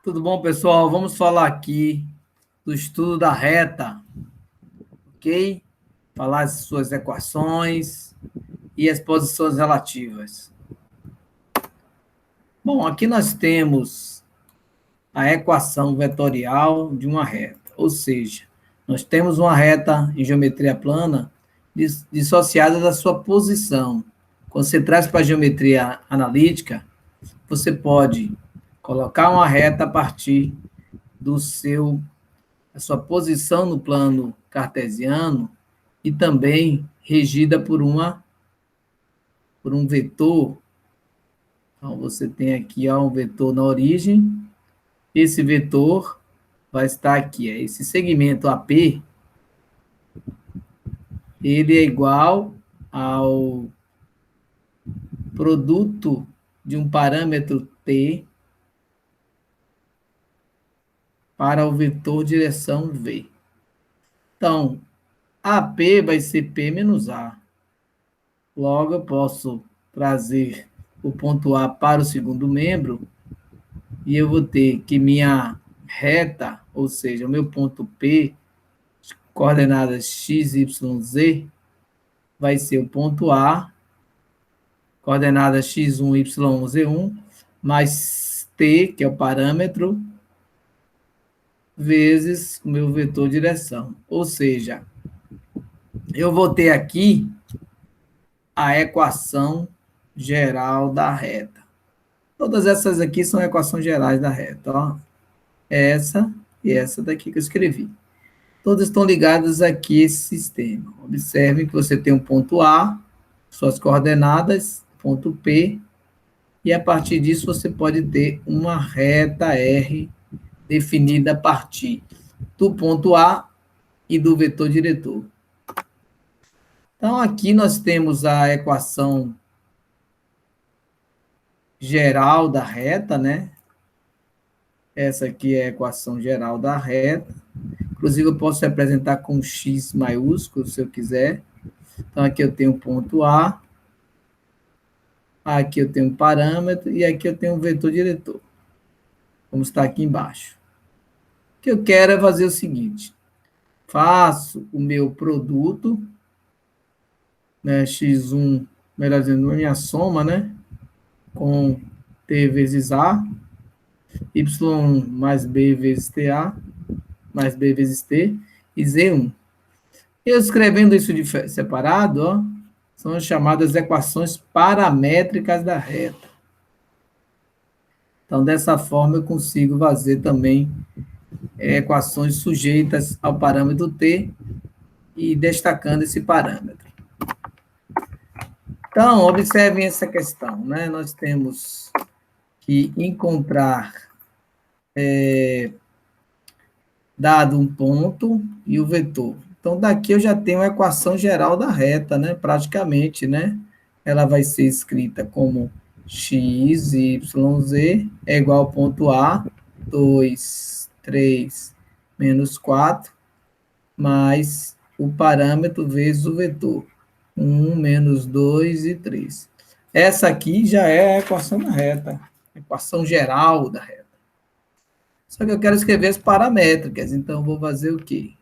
Tudo bom, pessoal? Vamos falar aqui do estudo da reta, ok? Falar as suas equações e as posições relativas. Bom, aqui nós temos a equação vetorial de uma reta, ou seja, nós temos uma reta em geometria plana dissociada da sua posição. Quando você traz para a geometria analítica, você pode colocar uma reta a partir a sua posição no plano cartesiano e também regida por um vetor. Então, você tem aqui um vetor na origem. Esse vetor vai estar aqui. Esse segmento AP, ele é igual ao produto de um parâmetro T para o vetor direção V. Então, AP vai ser P menos A. Logo, eu posso trazer o ponto A para o segundo membro e eu vou ter que minha reta, ou seja, o meu ponto P, coordenadas x, y, z, vai ser o ponto A, coordenadas x1, y1, z1, mais t, que é o parâmetro, vezes o meu vetor direção. Ou seja, eu vou ter aqui a equação geral da reta. Todas essas aqui são equações gerais da reta. Ó. Essa e essa daqui que eu escrevi. Todas estão ligadas aqui a esse sistema. Observe que você tem um ponto A, suas coordenadas, ponto P, e a partir disso você pode ter uma reta R definida a partir do ponto A e do vetor diretor. Então, aqui nós temos a equação geral da reta, né? Essa aqui é a equação geral da reta. Inclusive, eu posso representar com X maiúsculo, se eu quiser. Então, aqui eu tenho o ponto A, aqui eu tenho um parâmetro, e aqui eu tenho um vetor diretor, como está aqui embaixo. O que eu quero é fazer o seguinte, faço o meu produto, né, x1, melhor dizendo, a minha soma, né, com t vezes a, y mais b vezes ta, mais b vezes t, e z1. Eu escrevendo isso separado, ó, são as chamadas equações paramétricas da reta. Então, dessa forma, eu consigo fazer também equações sujeitas ao parâmetro t e destacando esse parâmetro. Então, observem essa questão, né? Nós temos que encontrar dado um ponto e o vetor. Então, daqui eu já tenho a equação geral da reta, né? Praticamente, né? Ela vai ser escrita como x, y, z é igual ao ponto A, 2, 3, menos 4, mais o parâmetro vezes o vetor. 1, menos 2 e 3. Essa aqui já é a equação da reta, a equação geral da reta. Só que eu quero escrever as paramétricas, então eu vou fazer o quê?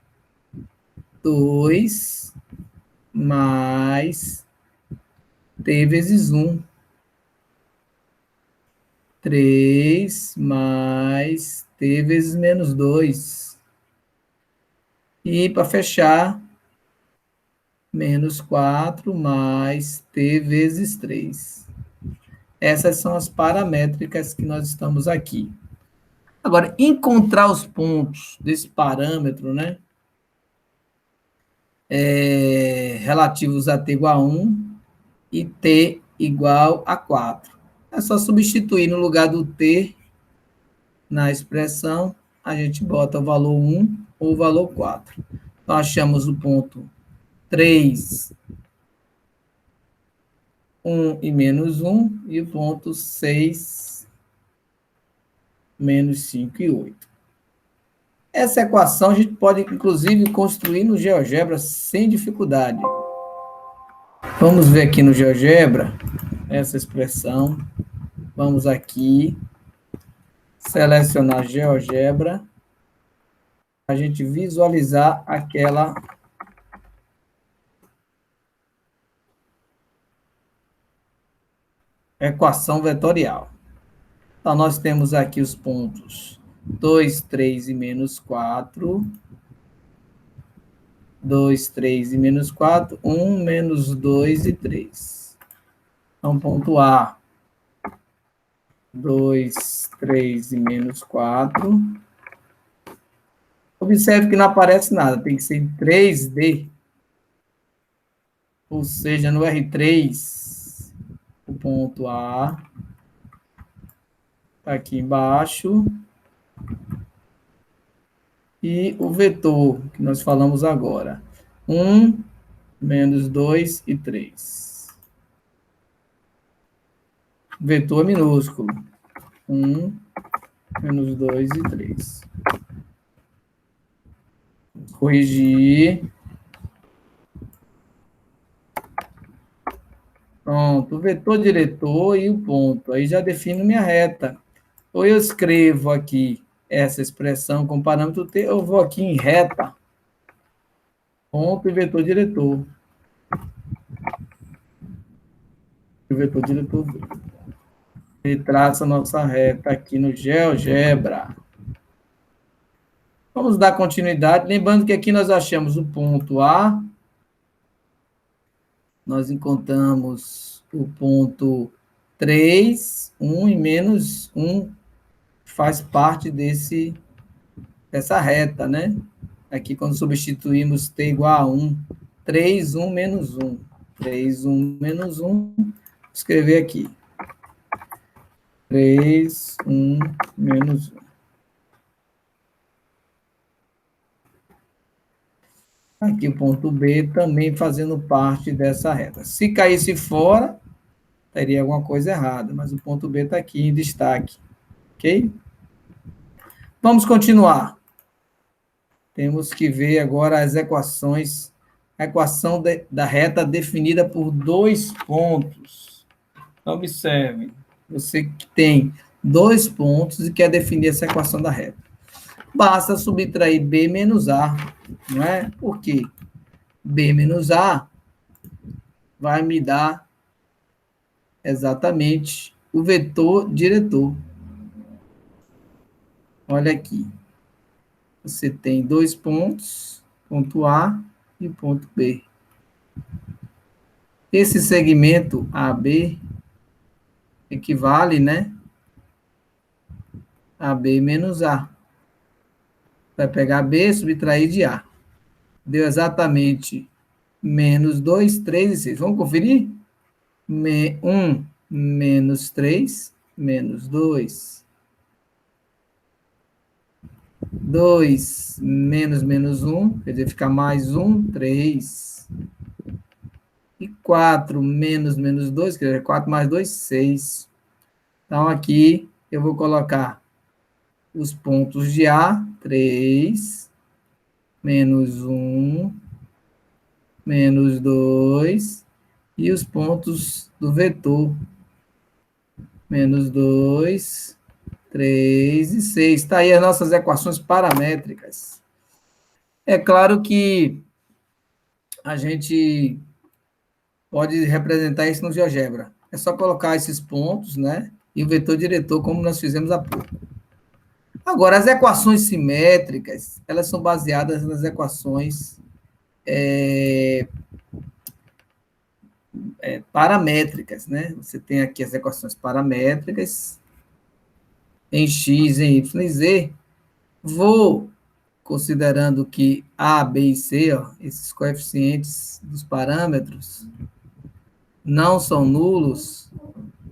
2 mais t vezes 1. 3 mais t vezes menos 2. E para fechar, menos 4 mais t vezes 3. Essas são as paramétricas que nós estamos aqui. Agora, encontrar os pontos desse parâmetro, né? Relativos a t igual a 1 e t igual a 4. É só substituir no lugar do t na expressão, a gente bota o valor 1 ou o valor 4. Então, achamos o ponto 3, 1 e menos 1, e o ponto 6, menos 5 e 8. Essa equação a gente pode, inclusive, construir no GeoGebra sem dificuldade. Vamos ver aqui no GeoGebra essa expressão. Vamos aqui. Selecionar GeoGebra, a gente visualizar aquela equação vetorial. Então, nós temos aqui os pontos 2, 3 e menos 4. 2, 3 e menos 4. 1, menos 2 e 3. Então, ponto A. 2, 3 e menos 4. Observe que não aparece nada, tem que ser em 3D. Ou seja, no R3, o ponto A está aqui embaixo. E o vetor que nós falamos agora. 1, menos 2 e 3. Vetor minúsculo. 1, menos 2 e 3. Corrigir. Pronto, o vetor diretor e o ponto. Aí já defino minha reta. Ou eu escrevo aqui essa expressão com parâmetro T, ou vou aqui em reta, ponto e vetor diretor. O vetor diretor e traça a nossa reta aqui no GeoGebra. Vamos dar continuidade, lembrando que aqui nós achamos o ponto A, nós encontramos o ponto 3, 1 e menos 1, faz parte dessa reta, né? Aqui, quando substituímos t igual a 1, 3, 1, menos 1. 3, 1, menos 1, vou escrever aqui. 3, 1, menos 1. Aqui o ponto B também fazendo parte dessa reta. Se caísse fora, teria alguma coisa errada, mas o ponto B está aqui em destaque. Ok? Vamos continuar. Temos que ver agora as equações. A equação da reta definida por 2 pontos. Observe, você que tem 2 pontos e quer definir essa equação da reta. Basta subtrair B menos A, não é? Por quê? B menos A vai me dar exatamente o vetor diretor. Olha aqui. Você tem 2 pontos, ponto A e ponto B. Esse segmento AB equivale, né, a B menos A. Vai pegar B, subtrair de A. Deu exatamente menos 2, 3 e 6. Vamos conferir? 1 menos 3, menos 2. 2 menos 1, quer dizer, fica mais 1, 3. E 4 menos 2, quer dizer, 4 mais 2, 6. Então, aqui eu vou colocar os pontos de A, 3, menos 1, menos 2, e os pontos do vetor, menos 2, 3 e 6. Está aí as nossas equações paramétricas. É claro que a gente pode representar isso no GeoGebra. É só colocar esses pontos, né? E o vetor diretor, como nós fizemos há pouco. Agora, as equações simétricas, elas são baseadas nas equações paramétricas, né? Você tem aqui as equações paramétricas em x, em y e z. Vou considerando que A, B e C, ó, esses coeficientes dos parâmetros, não são nulos,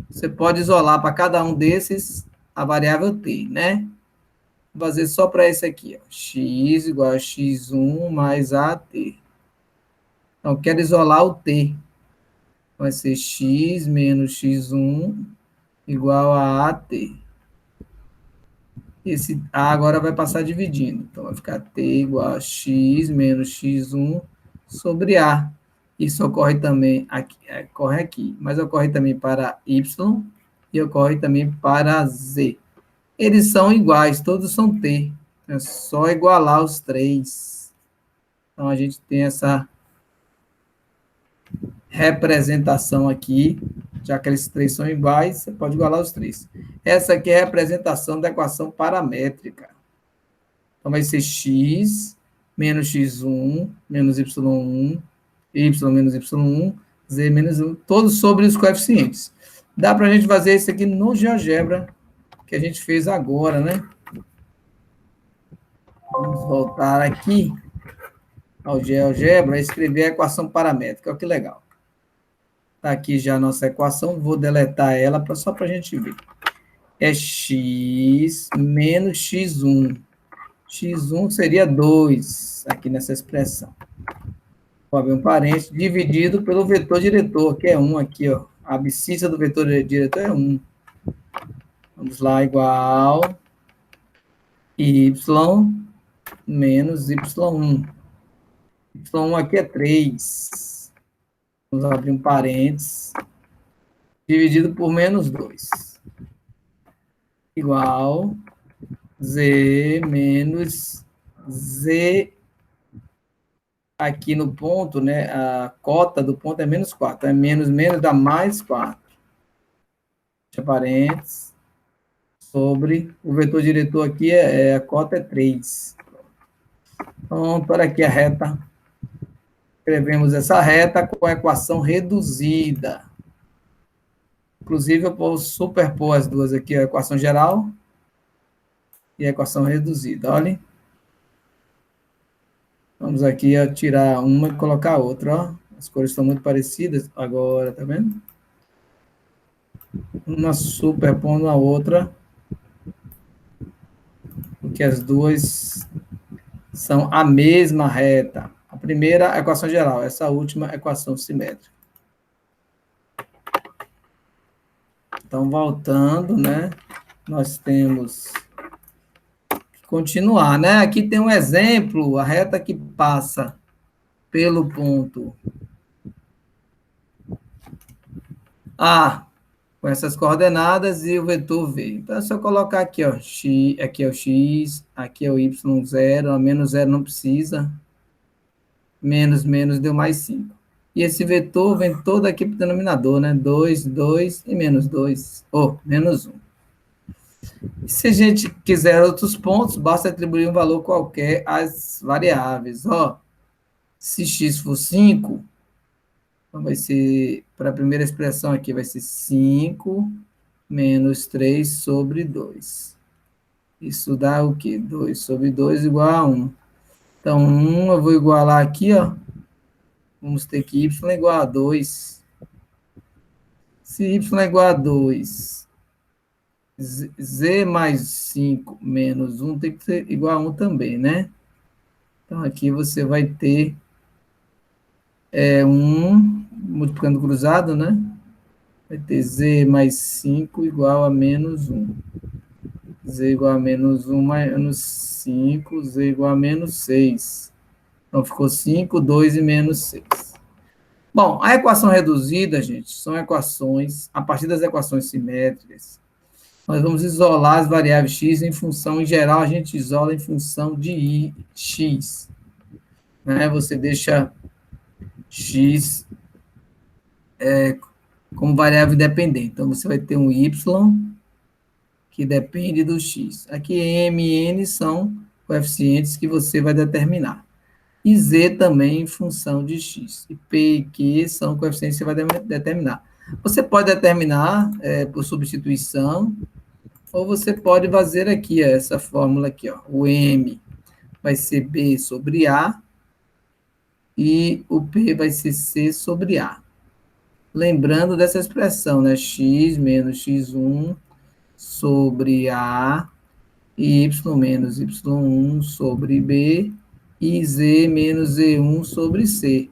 você pode isolar para cada um desses a variável t, né? Vou fazer só para esse aqui, ó, x igual a x1 mais at. Então, quero isolar o t. Vai ser x menos x1 igual a at. Esse A agora vai passar dividindo. Então, vai ficar T igual a X menos X1 sobre A. Isso ocorre também aqui, ocorre aqui, mas ocorre também para Y e ocorre também para Z. eles são iguais, todos são t. É só igualar os três. Então, a gente tem essa representação aqui, já que eles três são iguais, você pode igualar os três. Essa aqui é a representação da equação paramétrica. Então, vai ser x menos x1 menos y1, y menos y1, z menos 1, todos sobre os coeficientes. Dá para a gente fazer isso aqui no GeoGebra, que a gente fez agora, né? Vamos voltar aqui ao GeoGebra e escrever a equação paramétrica. Olha que legal. Está aqui já a nossa equação, vou deletar ela só para a gente ver. É x menos x1. x1 seria 2, aqui nessa expressão. Vou abrir um parênteses, dividido pelo vetor diretor, que é 1 aqui, ó. A abscissa do vetor diretor é 1. Vamos lá, igual y menos y1. y1 aqui é 3. Vamos abrir um parênteses, dividido por menos 2. Igual z menos z, aqui no ponto, né, a cota do ponto é menos 4. É menos dá mais 4. Fecha parênteses. Sobre o vetor diretor aqui, a cota é 3. Então, para aqui a reta. Escrevemos essa reta com a equação reduzida. Inclusive, eu posso superpor as duas aqui, a equação geral e a equação reduzida. Olhem. Vamos aqui a tirar uma e colocar a outra. Ó. As cores estão muito parecidas. Agora, tá vendo? Uma superpondo a outra. Porque as duas são a mesma reta. A primeira, a equação geral. Essa última, equação simétrica. Então, voltando, né? Nós temos que continuar, né? Aqui tem um exemplo, a reta que passa pelo ponto A, com essas coordenadas, e o vetor V. Então, é só colocar aqui, ó, x, aqui é o x, aqui é o y0, a menos 0 não precisa, menos deu mais 5. E esse vetor vem todo aqui para o denominador, né? 2, 2 e menos 2, ou menos 1. E se a gente quiser outros pontos, basta atribuir um valor qualquer às variáveis. Ó, se x for 5, então vai ser, para a primeira expressão aqui, vai ser 5 menos 3 sobre 2. Isso dá o quê? 2 sobre 2 igual a 1. Então, 1 eu vou igualar aqui, ó. Vamos ter que y é igual a 2. Se y é igual a 2, z mais 5 menos 1 tem que ser igual a 1 também, né? Então, aqui você vai ter 1 multiplicando cruzado, né? Vai ter z mais 5 igual a menos 1. Z igual a menos 1 menos 5, z igual a menos 6. Então, ficou 5, 2 e menos 6. Bom, a equação reduzida, gente, são equações, a partir das equações simétricas, nós vamos isolar as variáveis x em função, em geral, a gente isola em função de x. Né? Você deixa x como variável independente. Então, você vai ter um y que depende do x. Aqui, m e n são coeficientes que você vai determinar. E z também em função de x. E p e q são coeficientes que você vai determinar. Você pode determinar por substituição, ou você pode fazer aqui, ó, essa fórmula aqui, ó. O m vai ser b sobre a, e o p vai ser c sobre a. Lembrando dessa expressão, né? X menos x1 sobre a, e y menos y1 sobre b, e z menos z1 sobre c.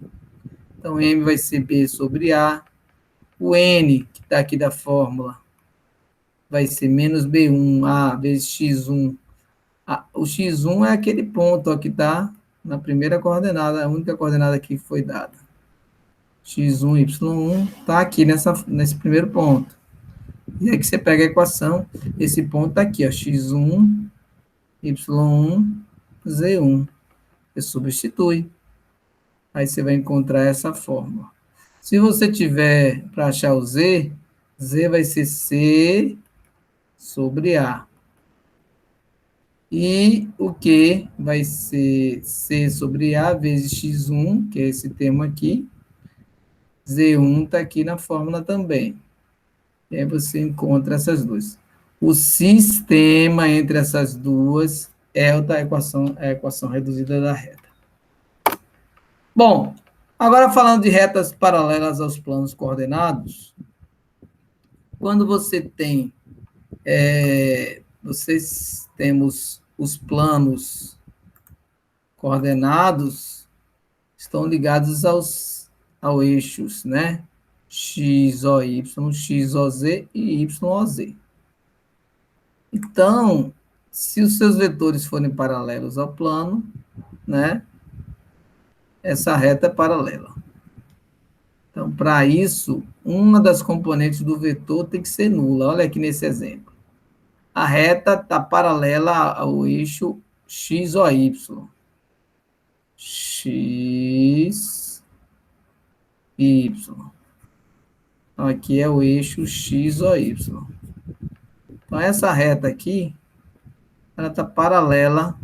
Então, m vai ser b sobre a. O n, que está aqui da fórmula, vai ser menos b1, a vezes x1. O x1 é aquele ponto ó, que está na primeira coordenada, a única coordenada que foi dada. X1, y1 está aqui nesse primeiro ponto. E aí que você pega a equação, esse ponto tá aqui, ó, x1, y1, z1. Você substitui. Aí você vai encontrar essa fórmula. Se você tiver para achar o z, z vai ser c sobre a. E o Q vai ser C sobre A vezes X1, que é esse termo aqui. Z1 está aqui na fórmula também. E aí você encontra essas duas. O sistema entre essas duas é a equação reduzida da reta. Bom, agora falando de retas paralelas aos planos coordenados, quando você tem, vocês temos os planos coordenados, estão ligados ao eixos, né? X, O, Y, X, O, Z e Y, O, Z. Então, se os seus vetores forem paralelos ao plano, né? Essa reta é paralela. Então, para isso, uma das componentes do vetor tem que ser nula. Olha aqui nesse exemplo. A reta está paralela ao eixo X, O, Y. X, Y. Então, aqui é o eixo X, O, Y. Então, essa reta aqui, ela está paralela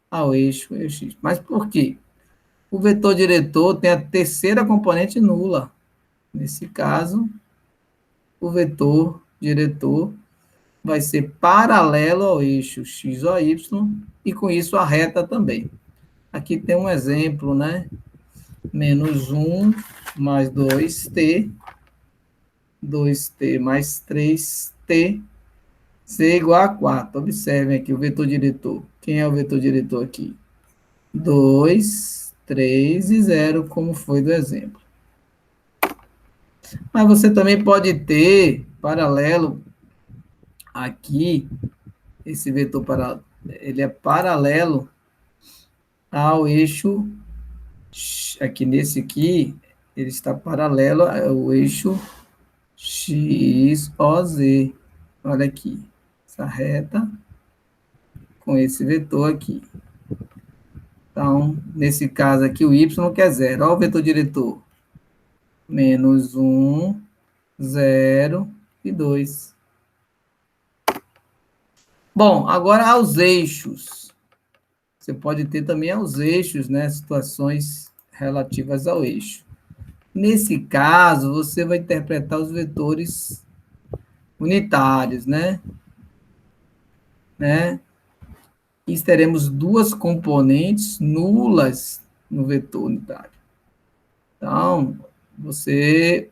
ao eixo X. Mas por quê? O vetor diretor tem a terceira componente nula. Nesse caso, o vetor diretor vai ser paralelo ao eixo X, O, Y, e com isso a reta também. Aqui tem um exemplo, né? Menos 1 mais 2t, 2t mais 3t, C igual a 4. Observem aqui o vetor diretor. Quem é o vetor diretor aqui? 2, 3 e 0, como foi do exemplo. Mas você também pode ter paralelo aqui, esse vetor paralelo, ele é paralelo ao eixo, aqui nesse aqui, ele está paralelo ao eixo X, O, Z. Olha aqui, essa reta com esse vetor aqui. Então, nesse caso aqui, o y quer zero. Olha o vetor diretor. Menos 1, 0 e 2. Bom, agora aos eixos. Você pode ter também aos eixos, né? Situações relativas ao eixo. Nesse caso, você vai interpretar os vetores unitários, né? E teremos duas componentes nulas no vetor unitário. Então, você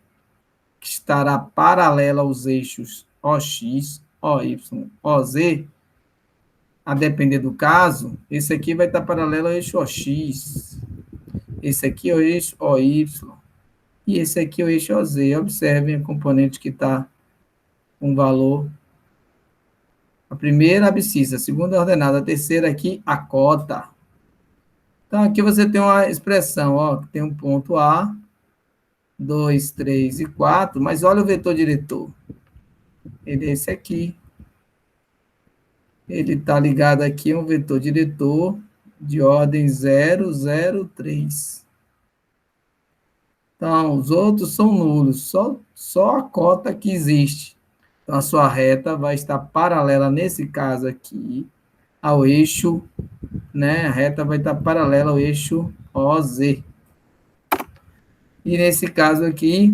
estará paralela aos eixos OX, OY, OZ, a depender do caso, esse aqui vai estar paralelo ao eixo OX, esse aqui é o eixo OY, e esse aqui é o eixo OZ. Observem a componente que está com valor. A primeira abscissa, a segunda ordenada, a terceira aqui, a cota. Então, aqui você tem uma expressão, ó, tem um ponto A, 2, 3 e 4, mas olha o vetor diretor. Ele é esse aqui. Ele está ligado aqui a um vetor diretor de ordem 0, 0, 3. Então, os outros são nulos, só a cota que existe. Então, a sua reta vai estar paralela, nesse caso aqui, ao eixo, né? A reta vai estar paralela ao eixo OZ. E nesse caso aqui,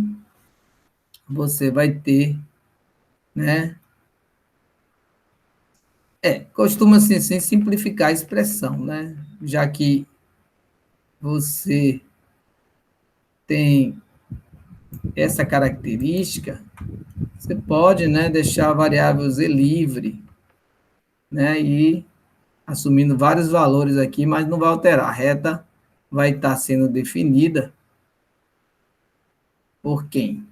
você vai ter, né? Costuma-se assim, simplificar a expressão, né? Já que você tem essa característica, você pode, né, deixar a variável z livre, né, e assumindo vários valores aqui, mas não vai alterar. A reta vai estar sendo definida por quem?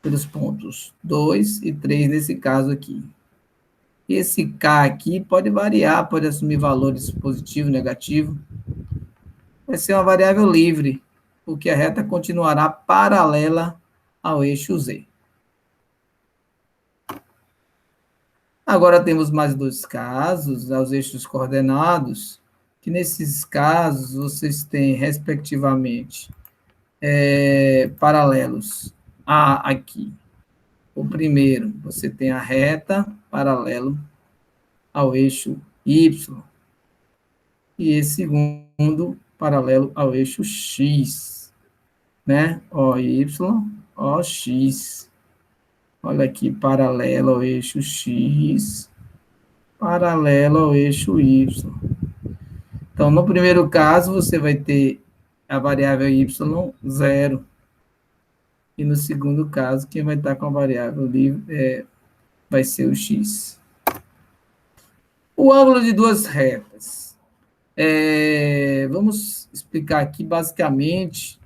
Pelos pontos 2 e 3 nesse caso aqui. Esse K aqui pode variar, pode assumir valores positivo, negativo. Vai ser uma variável livre, porque a reta continuará paralela ao eixo Z. Agora temos mais dois casos, aos eixos coordenados, que nesses casos vocês têm, respectivamente, paralelos a aqui. O primeiro, você tem a reta paralelo ao eixo Y, e esse segundo paralelo ao eixo X, né? OY, OX. Olha aqui, paralelo ao eixo X, paralelo ao eixo Y. Então, no primeiro caso, você vai ter a variável Y 0. E no segundo caso, quem vai estar com a variável livre vai ser o X. O ângulo de duas retas. Vamos explicar aqui, basicamente,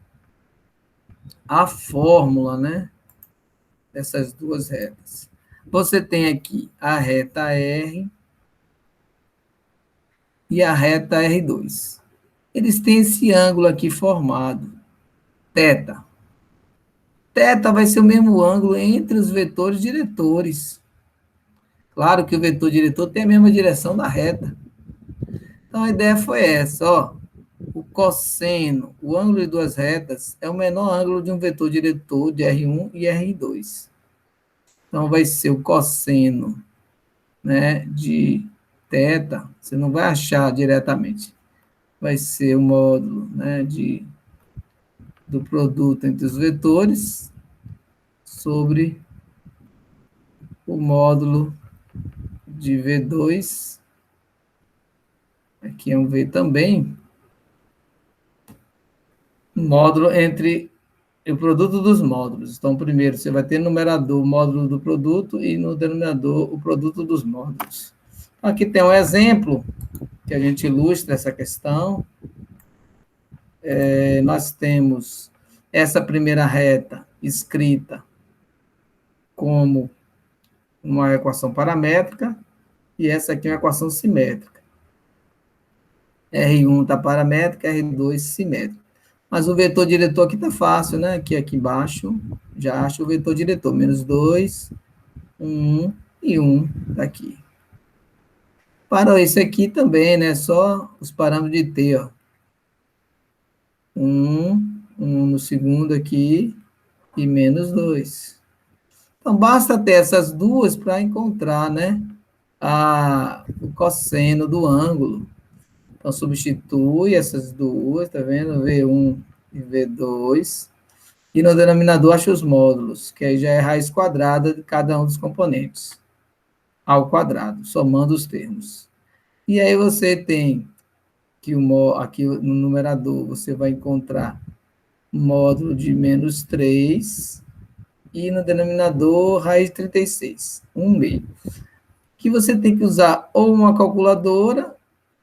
a fórmula, né, dessas duas retas. Você tem aqui a reta R e a reta R2. Eles têm esse ângulo aqui formado, θ. Θ vai ser o mesmo ângulo entre os vetores diretores. Claro que o vetor diretor tem a mesma direção da reta. Então, a ideia foi essa, ó. O cosseno, o ângulo de duas retas, é o menor ângulo de um vetor diretor de R1 e R2. Então, vai ser o cosseno, né, de θ, você não vai achar diretamente. Vai ser o módulo, né, do produto entre os vetores sobre o módulo de V2. Aqui é um V também. Módulo entre o produto dos módulos. Então, primeiro, você vai ter no numerador o módulo do produto e no denominador o produto dos módulos. Aqui tem um exemplo que a gente ilustra essa questão. Nós temos essa primeira reta escrita como uma equação paramétrica e essa aqui é uma equação simétrica. R1 está paramétrica, R2 simétrica. Mas o vetor diretor aqui está fácil, né? Aqui embaixo, já acho o vetor diretor. Menos 2, 1 e 1 daqui. Para esse aqui também, né? Só os parâmetros de T, ó. 1 no segundo aqui e menos 2. Então, basta ter essas duas para encontrar, né? O cosseno do ângulo. Então, substitui essas duas, tá vendo? V1 e V2. E no denominador, acha os módulos, que aí já é raiz quadrada de cada um dos componentes, ao quadrado, somando os termos. E aí você tem que aqui no numerador, você vai encontrar módulo de menos 3, e no denominador, raiz de 36, 1/2. Que você tem que usar ou uma calculadora,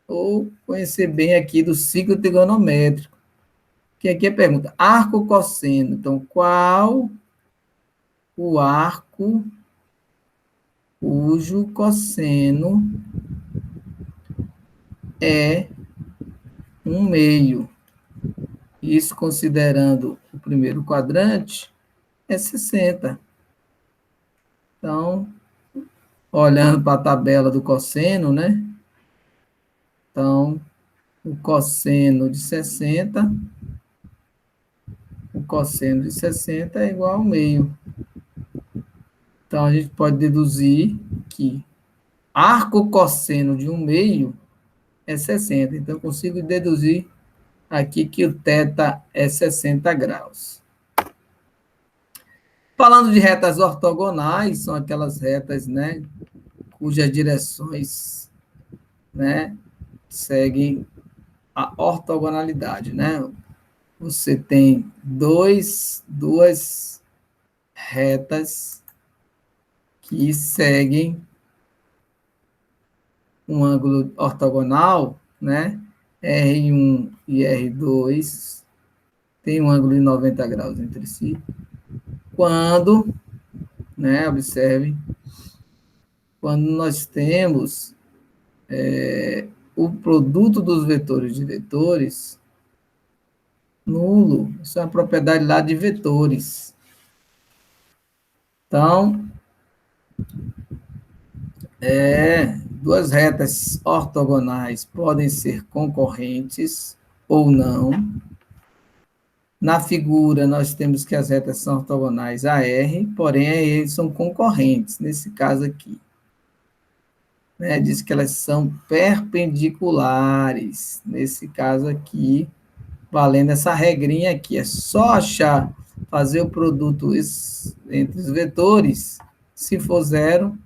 ou conhecer bem aqui do ciclo trigonométrico. Que aqui é a pergunta, arco cosseno. Então, qual o arco cujo cosseno é 1/2? Isso considerando o primeiro quadrante, é 60. Então, olhando para a tabela do cosseno, né? Então, o cosseno de 60 é igual ao meio. Então, a gente pode deduzir que arco cosseno de 1/2 é 60. Então, eu consigo deduzir aqui que o θ é 60 graus. Falando de retas ortogonais, são aquelas retas, né, cujas direções, né, seguem a ortogonalidade, né? Você tem duas retas que seguem um ângulo ortogonal, né? R1 e R2 tem um ângulo de 90 graus entre si. Quando, né, observe, quando nós temos o produto dos vetores de vetores nulo. Isso é uma propriedade lá de vetores. Então, Duas retas ortogonais podem ser concorrentes ou não. Na figura, nós temos que as retas são ortogonais a R, porém, eles são concorrentes, nesse caso aqui. Né? Diz que elas são perpendiculares, nesse caso aqui, valendo essa regrinha aqui. É só achar, fazer o produto entre os vetores, se for zero,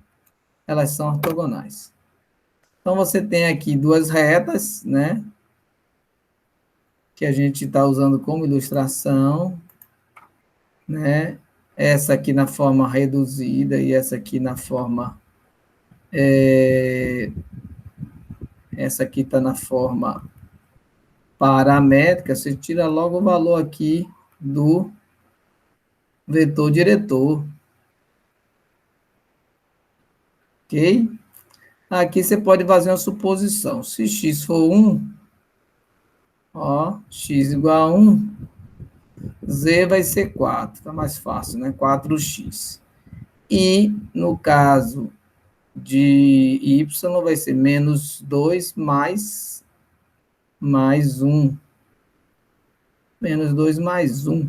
elas são ortogonais. Então, você tem aqui duas retas, né? Que a gente está usando como ilustração, né? Essa aqui na forma reduzida e essa aqui na forma... essa aqui está na forma paramétrica, você tira logo o valor aqui do vetor diretor. Ok? Aqui você pode fazer uma suposição. Se x for 1, ó, x igual a 1, z vai ser 4. Fica mais fácil, né? 4x. E, no caso de y, vai ser menos 2 mais 1. Menos 2 mais 1.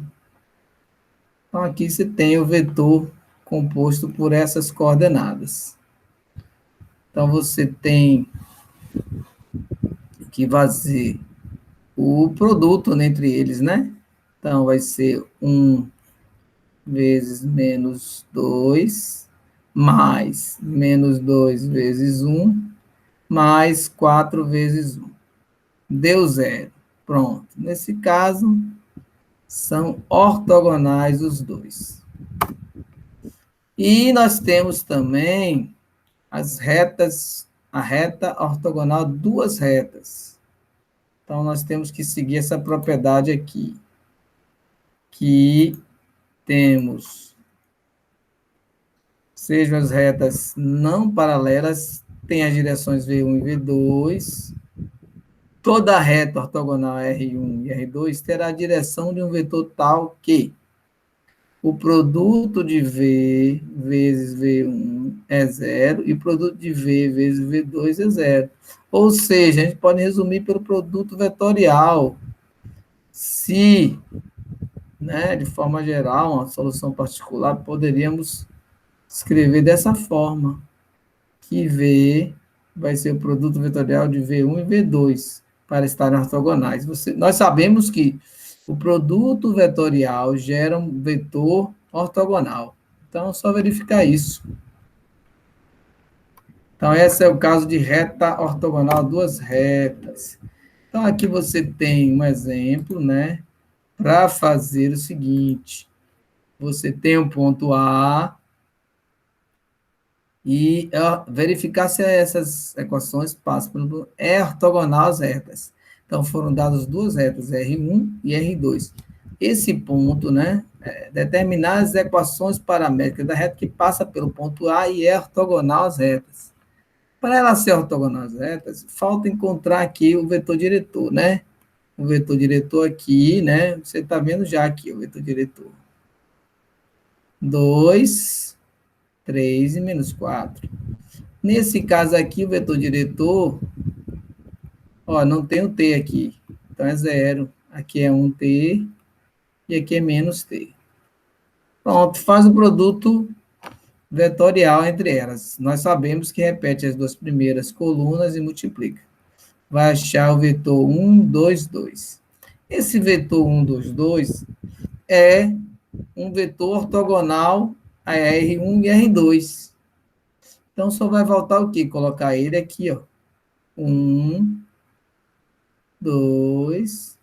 Então, aqui você tem o vetor composto por essas coordenadas. Então, você tem que fazer o produto entre eles, né? Então, vai ser 1 vezes menos 2, mais menos 2 vezes 1, mais 4 vezes 1. Deu zero. Pronto. Nesse caso, são ortogonais os dois. E nós temos também as retas, a reta ortogonal, duas retas. Então, nós temos que seguir essa propriedade aqui, que temos, sejam as retas não paralelas, tem as direções V1 e V2, toda reta ortogonal R1 e R2 terá a direção de um vetor tal que o produto de V vezes V1 é zero e o produto de V vezes V2 é zero. Ou seja, a gente pode resumir pelo produto vetorial. Se, né, de forma geral, uma solução particular, poderíamos escrever dessa forma, que V vai ser o produto vetorial de V1 e V2, para estarem ortogonais. Nós sabemos que o produto vetorial gera um vetor ortogonal. Então, é só verificar isso. Então, esse é o caso de reta ortogonal, duas retas. Então, aqui você tem um exemplo, né, para fazer o seguinte. Você tem um ponto A e verificar se essas equações passam pelo ortogonal às retas. Então, foram dadas duas retas, R1 e R2. Esse ponto, né, determinar as equações paramétricas da reta que passa pelo ponto A e é ortogonal às retas. Para ela ser ortogonal às retas, falta encontrar aqui o vetor diretor, né? O vetor diretor aqui, né? Você está vendo já aqui o vetor diretor. 2, 3 e menos 4. Nesse caso aqui, o vetor diretor, ó, não tem o t aqui. Então, é zero. Aqui é 1t e aqui é menos t. Pronto, faz o produto vetorial entre elas. Nós sabemos que repete as duas primeiras colunas e multiplica. Vai achar o vetor 1, 2, 2. Esse vetor 1, 2, 2 é um vetor ortogonal a R1 e R2. Então, só vai voltar o quê? Colocar ele aqui, ó. 1, 2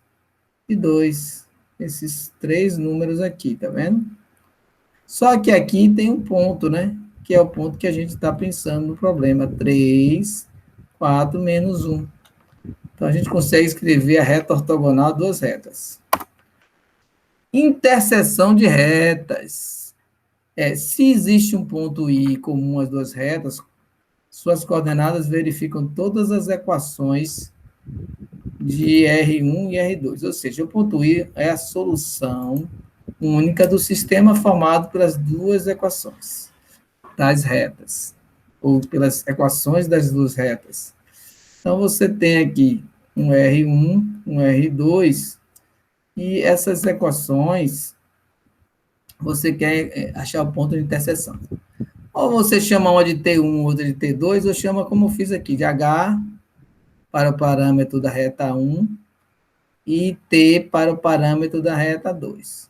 e 2. Esses três números aqui, tá vendo? Só que aqui tem um ponto, né? Que é o ponto que a gente está pensando no problema. 3, 4, menos 1. Então, a gente consegue escrever a reta ortogonal duas retas. Interseção de retas. Se existe um ponto I comum às duas retas, suas coordenadas verificam todas as equações de R1 e R2. Ou seja, o ponto I é a solução única do sistema formado pelas duas equações das retas. ou pelas equações das duas retas. Então, você tem aqui um R1, um R2, e essas equações, você quer achar o ponto de interseção. Ou você chama uma de T1, outra de T2, ou chama, como eu fiz aqui, de H para o parâmetro da reta 1 e T para o parâmetro da reta 2.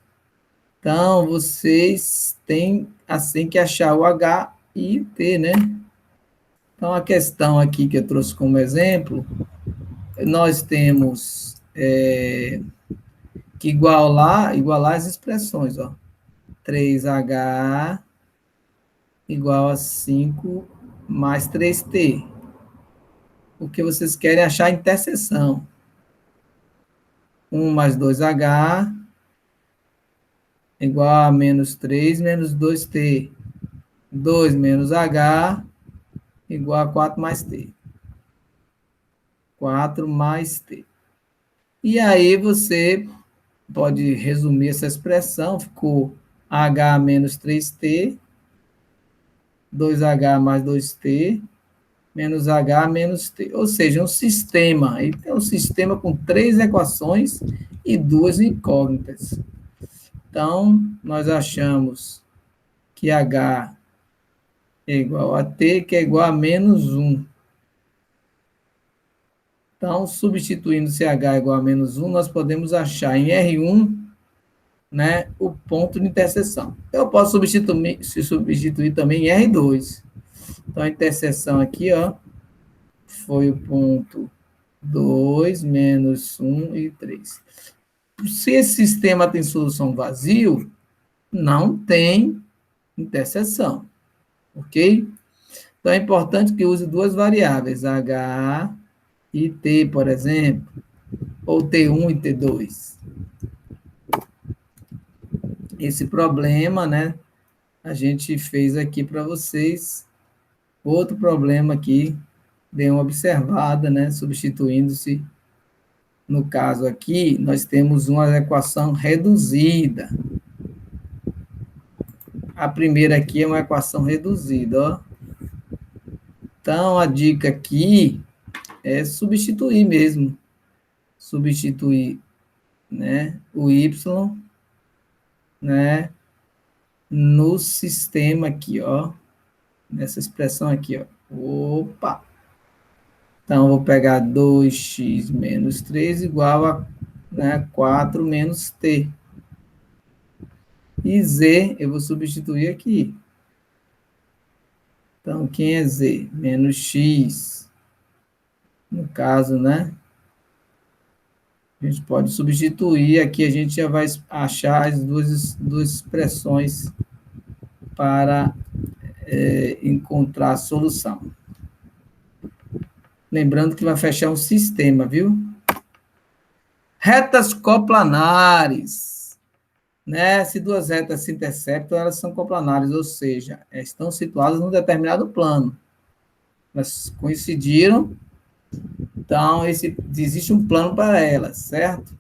Então, vocês têm assim que achar o H e T, né? Então, a questão aqui que eu trouxe como exemplo, nós temos que igualar as expressões, ó. 3H igual a 5 mais 3T. Porque vocês querem achar a interseção. 1 mais 2H igual a menos 3 menos 2T. 2 menos H igual a 4 mais T. 4 mais T. E aí você pode resumir essa expressão, ficou H menos 3T, 2H mais 2T, menos H menos T. Ou seja, um sistema. Ele tem um sistema com 3 equações e 2 incógnitas. Então, nós achamos que H é igual a T, que é igual a menos 1. Então, substituindo se H é igual a menos 1, nós podemos achar em R1, né, o ponto de interseção. Eu posso substituir também em R2. Então, a interseção aqui, ó, foi o ponto 2, menos 1 e 3. Se esse sistema tem solução vazio, não tem interseção, ok? Então, é importante que use duas variáveis, H e T, por exemplo, ou T1 e T2. Esse problema, né, a gente fez aqui para vocês. Outro problema aqui, dê uma observada, né, substituindo-se. No caso aqui, nós temos uma equação reduzida. A primeira aqui é uma equação reduzida, ó. Então, a dica aqui é substituir mesmo. Substituir, né, o y, né, no sistema aqui, ó. Nessa expressão aqui, ó. Opa! Então, eu vou pegar 2x menos 3 igual a, né, 4 menos t. E z eu vou substituir aqui. Então, quem é z? Menos x. No caso, né? A gente pode substituir. Aqui a gente já vai achar as duas expressões para encontrar a solução. Lembrando que vai fechar um sistema, viu? Retas coplanares. Né? Se duas retas se interceptam, elas são coplanares, ou seja, estão situadas num determinado plano. Elas coincidiram, então existe um plano para elas, certo?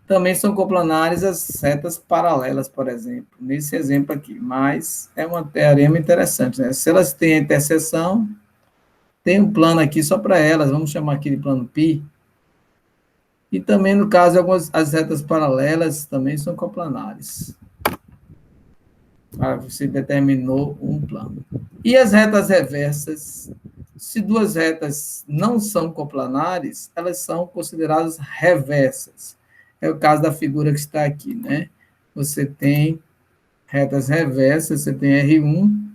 Também são coplanares as retas paralelas, por exemplo, nesse exemplo aqui, mas é um teorema interessante, né? Se elas têm a interseção, tem um plano aqui só para elas, vamos chamar aqui de plano π. E também, no caso, as retas paralelas também são coplanares. Você determinou um plano. E as retas reversas, se duas retas não são coplanares, elas são consideradas reversas. É o caso da figura que está aqui, né? Você tem retas reversas, você tem R1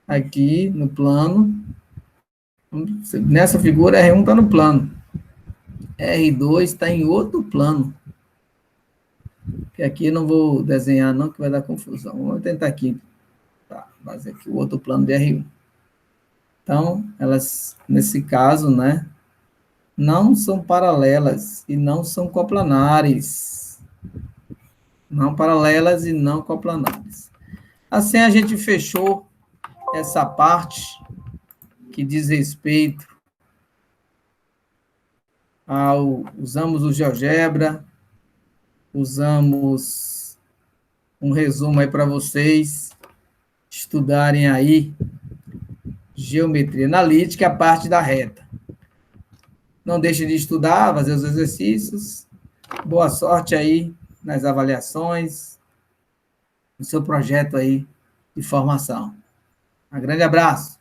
aqui no plano. Nessa figura, R1 está no plano. R2 está em outro plano. Que aqui eu não vou desenhar, não, que vai dar confusão. Vamos tentar aqui. Tá, fazer aqui o outro plano de R1. Então, elas, nesse caso, né, não são paralelas e não são coplanares. Não paralelas e não coplanares. Assim, a gente fechou essa parte que diz respeito usamos o GeoGebra, usamos um resumo aí para vocês estudarem aí Geometria analítica, a parte da reta. Não deixe de estudar, fazer os exercícios. Boa sorte aí nas avaliações, no seu projeto aí de formação. Um grande abraço.